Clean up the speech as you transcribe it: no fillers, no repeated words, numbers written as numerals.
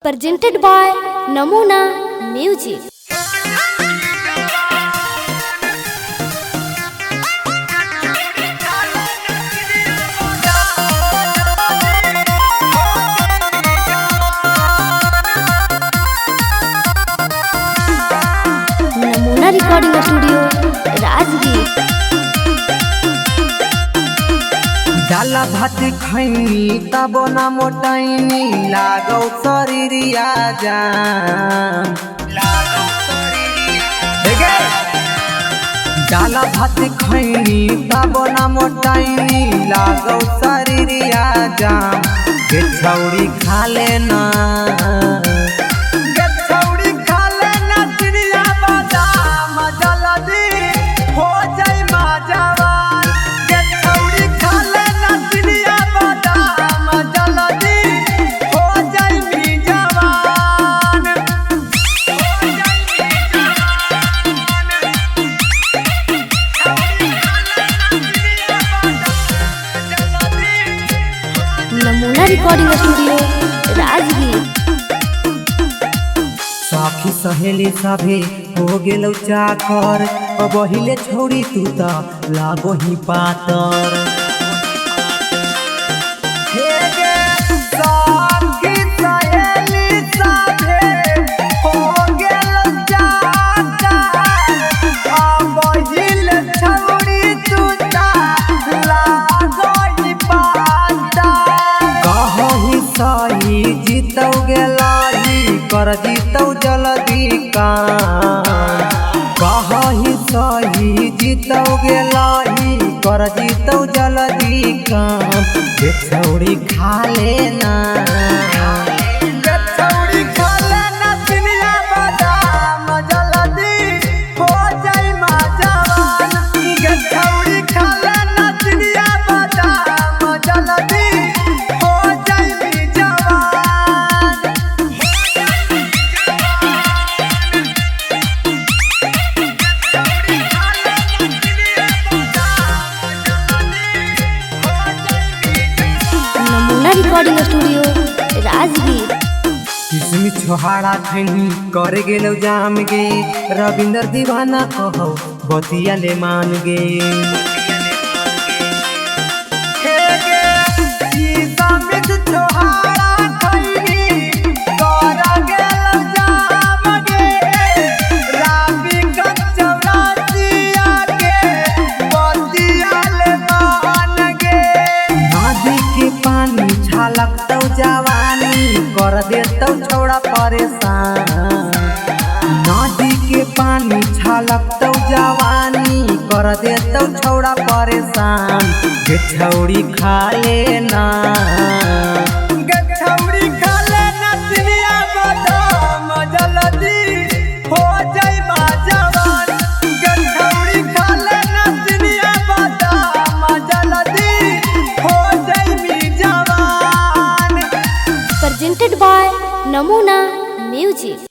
presented by Namuna Music. Namuna Recording Studio, Rajgir. डाला भात खैनी तब ना मोटाइनी लागौ शरीरिया जान डाला भात खैनी तब ना मोटाइनी लागौ शरीरिया जान के छौड़ी खा लेना चिड़िया बादाम जल्दी हो जाई माजवान के छौड़ी खा लेना चिड़िया बादाम जल्दी हो जाई मी जवान Namuna Recording Studio, Rajgir. साखी सहेली सभे हो गेलौ चाकर अब हिले छोड़ी तू त लागो ही पातर हे गे साखी सहेली सभे हो गेलौ चाकर अब हिले छोड़ी तू त लागो ही पातर कहीं सही जीतौ गेलाई कर जीतौ जल्दी काम कहीं सही जीतौ गेलाई कर जीतौ जल्दी काम के छौड़ी खा लेना चिड़िया बादाम जल्दी हो जाई माजवान के छौड़ी खा लेना चिड़िया बादाम जल्दी हो जाई मी जवान Namuna Recording Studio, Rajgir. किसमी छोहाड़ा खैनी करे गेलौ जाम गे रविंदर दीवाना कहो बतिया ले मान गे हे गे किसमी छोहाड़ा खैनी करे गेलौ जाम गे रावी कचौरातिया के बतिया ले मान गे नदी के पानी छलकतौ जवानी कर देतौ छौड़ा परेशान नदी के पानी छलकतौ जवानी कर देतौ छौड़ा परेशान के छौड़ी खा लेना चिड़िया बादाम जल्दी हो जाई माजवान के छौड़ी खा लेना चिड़िया बादाम जल्दी हो जाई मी जवान Presented by Namuna Music.